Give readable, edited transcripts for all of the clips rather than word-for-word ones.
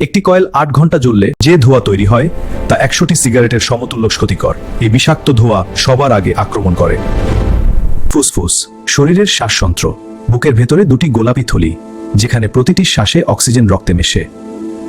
একটি কয়েল 8 ঘন্টা জ্বললে যে ধোঁয়া তৈরি হয় তা 100টি সিগারেটের সমতুল্য ক্ষতিকর। এই বিষাক্ত ধোঁয়া সবার আগে আক্রমণ করে ফুসফুস, শরীরের শ্বাসযন্ত্র। বুকের ভেতরে দুটি গোলাপি থলি, যেখানে প্রতিটি শ্বাসে অক্সিজেন রক্তে মেশে।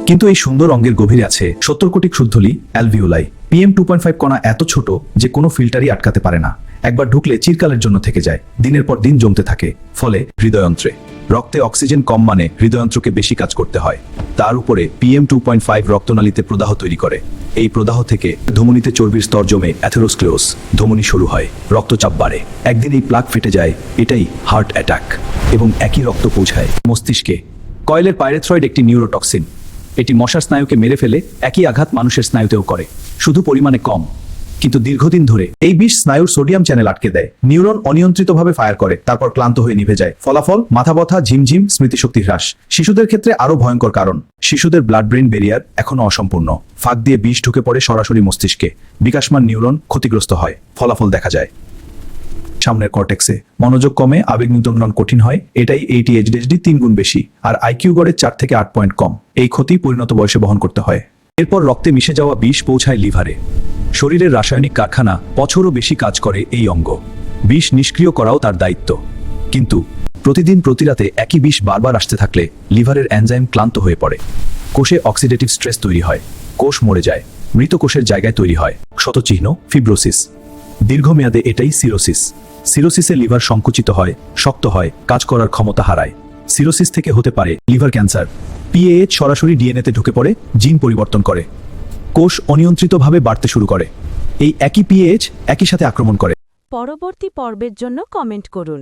কিন্তু এই সুন্দর অঙ্গের গভীরে আছে 70 কোটি ক্ষুদ্রথলি, অ্যালভিওলাই। PM 2.5 কণা এত ছোট যে কোনো ফিল্টারই আটকাতে পারে না। একবার ঢুকলে চিরকালের জন্য থেকে যায়, দিনের পর দিন জমতে থাকে। ফলে হৃদয়যন্ত্রে রক্তে অক্সিজেন কম, মানে হৃদয়যন্ত্রকে বেশি কাজ করতে হয়। তার উপরে PM 2.5 রক্তনালীতে প্রদাহ তৈরি করে। এই প্রদাহ থেকে ধমনীতে চর্বির স্তর জমে অ্যাথেরোস্ক্লেরোস, ধমনী শুরু হয়, রক্তচাপ বাড়ে। একদিন এই প্লাক ফেটে যায়, এটাই হার্ট অ্যাটাক। এবং একই রক্ত পৌঁছায় মস্তিষ্কে। কয়েলের পাইরেথ্রয়েড একটি নিউরোটক্সিন। এটি মশার স্নায়ুকে মেরে ফেলে। একই আঘাত মানুষের স্নায়ুতেও করে, শুধু পরিমাণে কম। কিন্তু দীর্ঘদিন ধরে এই বিষ স্নায়ুর সোডিয়াম চ্যানেল আটকে দেয়। নিউরন অনিয়ন্ত্রিতভাবে ফায়ার করে, তারপর ক্লান্ত হয়ে নিভে যায়। ফলাফল মাথা ব্যথা, ঝিমঝিম, স্মৃতিশক্তি হ্রাস। শিশুদের ক্ষেত্রে আরো ভয়ঙ্কর, কারণ শিশুদের ব্লাড ব্রেন ব্যারিয়ার এখনো অসম্পূর্ণ। ফাঁক দিয়ে বিষ ঢুকে পড়ে সরাসরি মস্তিষ্কে। বিকাশমান নিউরন ক্ষতিগ্রস্ত হয়। ফলাফল দেখা যায় সামনের কর্টেক্সে মনোযোগ কমে, আবেগ নিয়ন্ত্রণ কঠিন হয়। এটাই ADHD 3 গুণ বেশি। আর IQ গড়ে 4 থেকে 8 পয়েন্ট কম। এই ক্ষতি পরিণত বয়সে বহন করতে হয়। এরপর রক্তে মিশে যাওয়া বিষ পৌঁছায় লিভারে। শরীরের রাসায়নিক কারখানা বছরও বেশি কাজ করে এই অঙ্গ। বিষ নিষ্ক্রিয় করাও তার দায়িত্ব। কিন্তু প্রতিদিন প্রতিরাতে একই বিষ বারবার আসতে থাকলে লিভারের এনজাইম ক্লান্ত হয়ে পড়ে। কোষে অক্সিডেটিভ স্ট্রেস তৈরি হয়, কোষ মরে যায়। মৃত কোষের জায়গায় তৈরি হয় ক্ষতচিহ্ন, ফিব্রোসিস। দীর্ঘমেয়াদে এটাই সিরোসিস। সিরোসিসে লিভার সংকুচিত হয়, শক্ত হয়, কাজ করার ক্ষমতা হারায়। সিরোসিস থেকে হতে পারে লিভার ক্যান্সার। PAH সরাসরি ডিএনএতে ঢুকে পড়ে, জিন পরিবর্তন করে। কোষ অনিয়ন্ত্রিতভাবে বাড়তে শুরু করে। এই একই PAH একই সাথে আক্রমণ করে। পরবর্তী পর্বের জন্য কমেন্ট করুন।